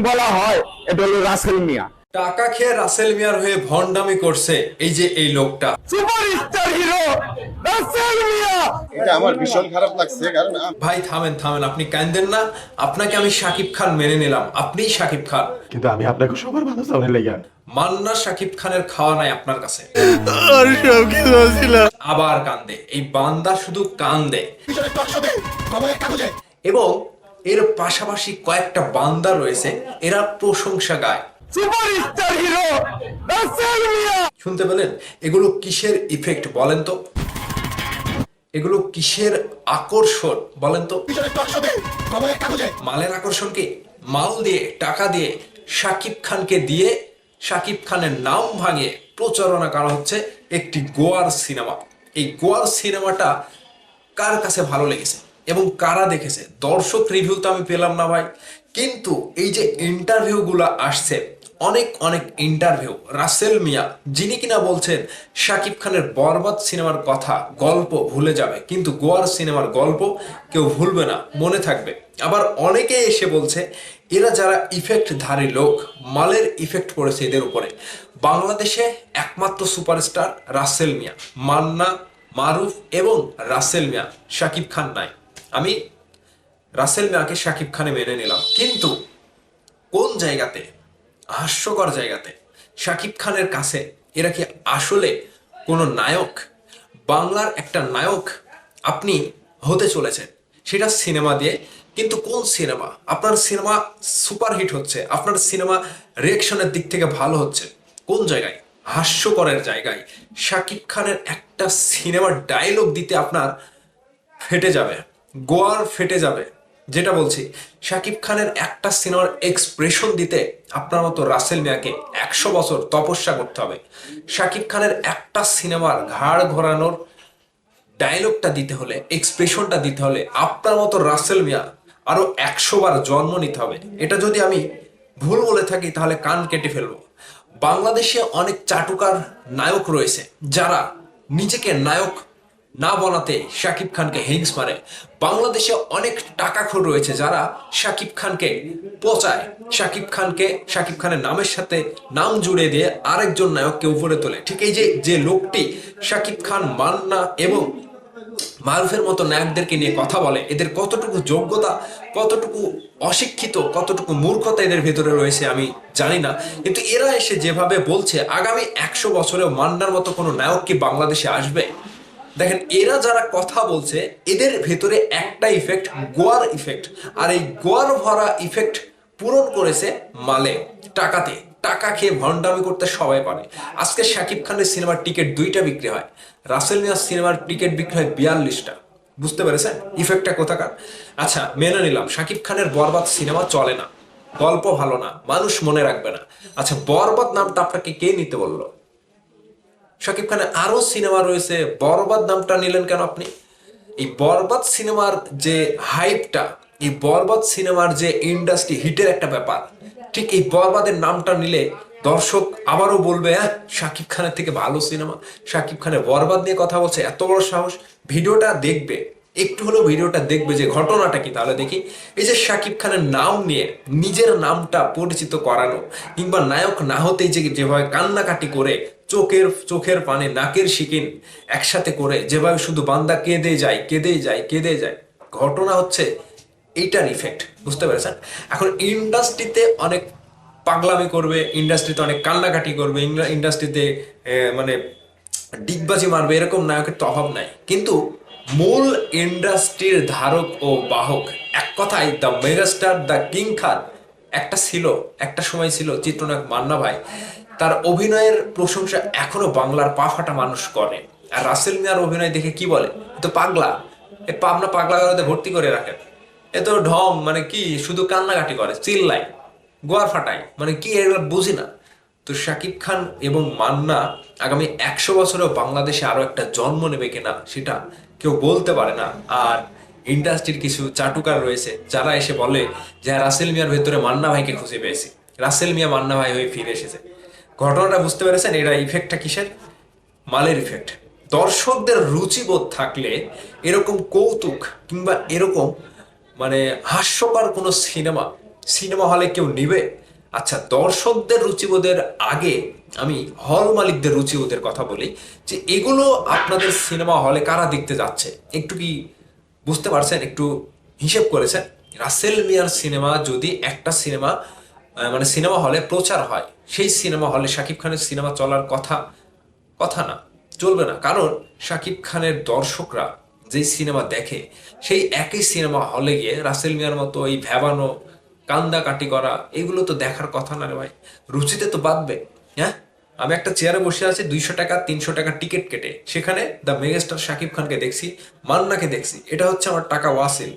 বলা হয় এটা হলো রাসেল মিয়া। টাকা খেয়ে রাসেল মিয়ার হয়ে ভন্ডামি করছে এই যে এই লোকটা। সুপারস্টার হিরো রাসেল মিয়া। এটা আমার ভীষণ খারাপ লাগছে, কারণ ভাই থামেন থামেন, আপনি কাঁদেন না। আপনাকে আমি শাকিব খান মেনে নিলাম, আপনিই শাকিব খান, কিন্তু আমি আপনাকে সবার ভালো চাউনি লেগে মান্না শাকিব খানের খাওয়া নাই আপনার কাছে। আবার কান্দে এই বান্দা, শুধু কান্দে। এবং এর পাশাপাশি কয়েকটা বান্দা রয়েছে, এরা প্রশংসা গায়। সুপারস্টার হিরো রাসেল মিয়া। শুনতে পেলেন? এগুলো কিসের ইফেক্ট বলেন তো? এগুলো কিসের আকর্ষণ বলেন তো? মালের আকর্ষণ কি? মাল দিয়ে, টাকা দিয়ে, শাকিব খানকে দিয়ে শাকিব খানের নাম ভাঙিয়ে প্রচারণা করা হচ্ছে একটি গোয়ার সিনেমা। এই গোয়ার সিনেমাটা কার কাছে ভালো লেগেছে এবং কারা দেখেছে? দর্শক রিভিউ তো আমি পেলাম না ভাই, কিন্তু এই যে ইন্টারভিউগুলো আসছে, অনেক অনেক ইন্টারভিউ, রাসেল মিয়া যিনি কিনা বলছেন শাকিব খানের বরবাদ সিনেমার কথা, গল্প ভুলে যাবে, কিন্তু গোয়ার সিনেমার গল্প কেউ ভুলবে না, মনে থাকবে। আবার অনেকে এসে বলছে এরা যারা ইফেক্টধারী লোক, মালের ইফেক্ট পড়েছে এদের উপরে। বাংলাদেশে একমাত্র সুপারস্টার রাসেল মিয়া, মান্না, মারুফ এবং রাসেল মিয়া, শাকিব খান নাই। আমি রাসেল মিয়াকে শাকিব খানে মেনে নিলাম, কিন্তু কোন জায়গাতে? হাস্যকর জায়গাতে। শাকিব খানের কাছে এরা কি আসলে কোনো নায়ক? বাংলার একটা নায়ক আপনি হতে চলেছেন, সেটা সিনেমা দিয়ে। কিন্তু কোন সিনেমা? আপনার সিনেমা সুপারহিট হচ্ছে, আপনার সিনেমা রিয়েকশনের দিক থেকে ভালো হচ্ছে, কোন জায়গায়? হাস্যকরের জায়গায়। শাকিব খানের একটা সিনেমার ডায়লগ দিতে আপনার ফেটে যাবে, গোয়ার ফেটে যাবে। যেটা বলছি, শাকিব খানের একটা সিনেমার এক্সপ্রেশন দিতে আপনার মতো রাসেল মিয়াকে 100 বছর তপস্যা করতে হবে। শাকিব খানের একটা সিনেমার ঘাড় ঘোরানোর ডায়লগটা দিতে হলে, এক্সপ্রেশনটা দিতে হলে আপনার মতো রাসেল মিয়া আরো 100 বার জন্ম নিতে হবে। এটা যদি আমি ভুল বলে থাকি তাহলে কান কেটে ফেলবো। বাংলাদেশে অনেক চাটুকার নায়ক রয়েছে যারা নিজেকে নায়ক না বলাতে শাকিব খানকে হিংস মারে। বাংলাদেশে অনেক টাকাখোর রয়েছে যারা শাকিব খানকে পচায়, শাকিব খানের নামের সাথে নাম জুড়ে দিয়ে আরেকজন নায়ককে উপরে তোলে। ঠিক এই যে লোকটি শাকিব খান, মান্না এবং মারুফের মতো নায়কদেরকে নিয়ে কথা বলে, এদের কতটুকু যোগ্যতা, কতটুকু অশিক্ষিত, কতটুকু মূর্খতা এদের ভেতরে রয়েছে আমি জানি না। কিন্তু এরা এসে যেভাবে বলছে আগামী 100 বছরেও মান্নার মতো কোনো নায়ক কি বাংলাদেশে আসবে? দেখেন, এরা যারা কথা বলছে এদের ভেতরে একটা ইফেক্ট, গোয়ার ইফেক্ট। আর এই গোয়ার ভরা ইফেক্ট পূরণ করেছে মালে, টাকাতে। টাকা খেয়ে ভণ্ডামি করতে সবাই পারে। আজকে শাকিব খানের সিনেমার টিকিট 2টা বিক্রি হয়, রাসেল মিয়ার সিনেমার টিকিট বিক্রি হয় 42টা। বুঝতে পেরেছেন ইফেক্টটা কোথাকার? আচ্ছা, মেনে নিলাম শাকিব খানের বরবাদ সিনেমা চলে না, গল্প ভালো না, মানুষ মনে রাখবে না। আচ্ছা, বরবাদ নামটা আপনাকে কে নিতে বললো? শাকিব খানের আরো সিনেমা রয়েছে, বরবাদ নামটা নিলেন কেন আপনি? এই বরবাদ সিনেমার যে হাইপটা, এই বরবাদ সিনেমার যে ইন্ডাস্ট্রি হিটের একটা ব্যাপার, ঠিক এই বরবাদের নামটা নিলে দর্শক আবারও বলবে হ্যাঁ শাকিব খানের থেকে ভালো সিনেমা। শাকিব খানের বরবাদ নিয়ে কথা বলছে, এত বড় সাহস! ভিডিওটা দেখবে, একটু হলেও ভিডিওটা দেখবে যে ঘটনাটা কি। তাহলে দেখি এই যে শাকিব খানের নাম নিয়ে নিজের নামটা পরিচিত করানো, কিংবা নায়ক না হতেই যেভাবে কান্নাকাটি করে চোখের পানে নাকের শিকিন একসাথে করে যেভাবে শুধু বান্দা কেঁদে যায়, ঘটনা হচ্ছে এইটার ইফেক্ট। বুঝতে পেরেছেন? এখন ইন্ডাস্ট্রিতে অনেক পাগলামি করবে, ইন্ডাস্ট্রিতে অনেক কান্নাকাটি করবে, ইন্ডাস্ট্রিতে মানে ডিগবাজি মারবে, এরকম নায়কের তো অভাব নাই। কিন্তু মূল ইন্ডাস্ট্রির ধারক ও বাহক, এক কথায় দ্য মেগাস্টার, দ্য কিং খান একটা সময় ছিল চিত্রনায়ক মান্না ভাই। তার অভিনয়ের প্রশংসা এখনো বাংলার পা ফাটা মানুষ করে। আর রাসেল মিয়ার অভিনয় দেখে কি বলে, তো পাগলা, আপনার পাগলা গারদে ভর্তি করে রাখেন। এ তো ঢং, মানে কি শুধু কান্নাকাটি করে, চিল্লাই, গোয়ার ফাটায়, মানে কি এগুলো বুঝি না। তো শাকিব খান এবং মান্না আগামী 100 বছরেও বাংলাদেশে আরো একটা জন্ম নেবে কিনা সেটা কেউ বলতে পারে না। আর ইন্ডাস্ট্রির কিছু চাটুকার রয়েছে যারা এসে বলে যে রাসেল মিয়ার ভেতরে মান্না ভাইকে খুঁজে পেয়েছি, রাসেল মিয়া মান্না ভাই হয়ে ফিরে এসেছে। ঘটনাটা বুঝতে পেরেছেন? এটা ইফেক্টটা কিসের? মালের ইফেক্ট। দর্শকদের রুচিবোধ থাকলে এরকম কৌতুক কিংবা এরকম মানে হাস্যকর কোনো সিনেমা হলে কেউ নিবে? আচ্ছা, দর্শকদের রুচিবোধের আগে আমি হল মালিকদের রুচিবোধের কথা বলি, যে এগুলো আপনাদের সিনেমা হলে কারা দেখতে যাচ্ছে একটু কি বুঝতে পারছেন? একটু হিসেব করেছেন? রাসেল মিয়ার সিনেমা যদি একটা সিনেমা মানে সিনেমা হলে প্রচার হয়, সেই সিনেমা হলে শাকিব খানের সিনেমা চলার কথা না, চলবে না। কারণ শাকিব খানের দর্শকরা যেই সিনেমা দেখে, সেই একই সিনেমা হলে গিয়ে রাসেল মিয়ার মতো এই ভ্যাবানো কান্দাকাটি করা এগুলো তো দেখার কথা না রে ভাই। রুচিতে তো বাঁধবে। হ্যাঁ, আমি একটা চেয়ারে বসে আছি 200 টাকা 300 টাকা টিকিট কেটে, সেখানে দ্য মেগাস্টার শাকিব খানকে দেখছি, মান্নাকে দেখছি, এটা হচ্ছে আমার টাকা ওয়াসিল।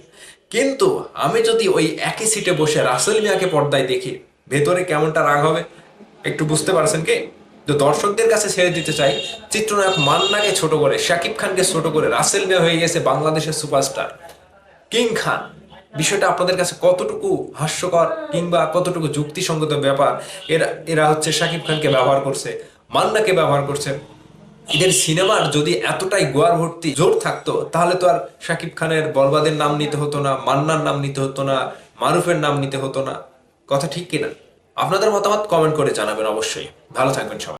কিন্তু আমি যদি ওই একই সিটে বসে রাসেল মিয়াকে পর্দায় দেখি, ভেতরে কেমনটা রাগ হবে একটু বুঝতে পারছেন কি? তো দর্শকদের কাছে ছেড়ে দিতে চাই, চিত্রনায়ক মান্নাকে ছোট করে, শাকিব খানকে ছোট করে রাসেল মিয়া হয়ে গেছে বাংলাদেশের সুপারস্টার কিং খান। বিষয়টা আপনাদের কাছে কতটুকু হাস্যকর কিংবা কতটুকু যুক্তিসঙ্গত ব্যাপার? এরা হচ্ছে শাকিব খানকে ব্যবহার করছে, মান্নাকে ব্যবহার করছে। এদের সিনেমার যদি এতটাই গোয়ার ভর্তি জোর থাকতো, তাহলে তো আর শাকিব খানের বরবাদের নাম নিতে হতো না, মান্নার নাম নিতে হতো না, মারুফের নাম নিতে হতো না। কথা ঠিক কিনা? আপনাদের মতামত কমেন্ট করে জানাবেন অবশ্যই। ভালো থাকবেন সবাই।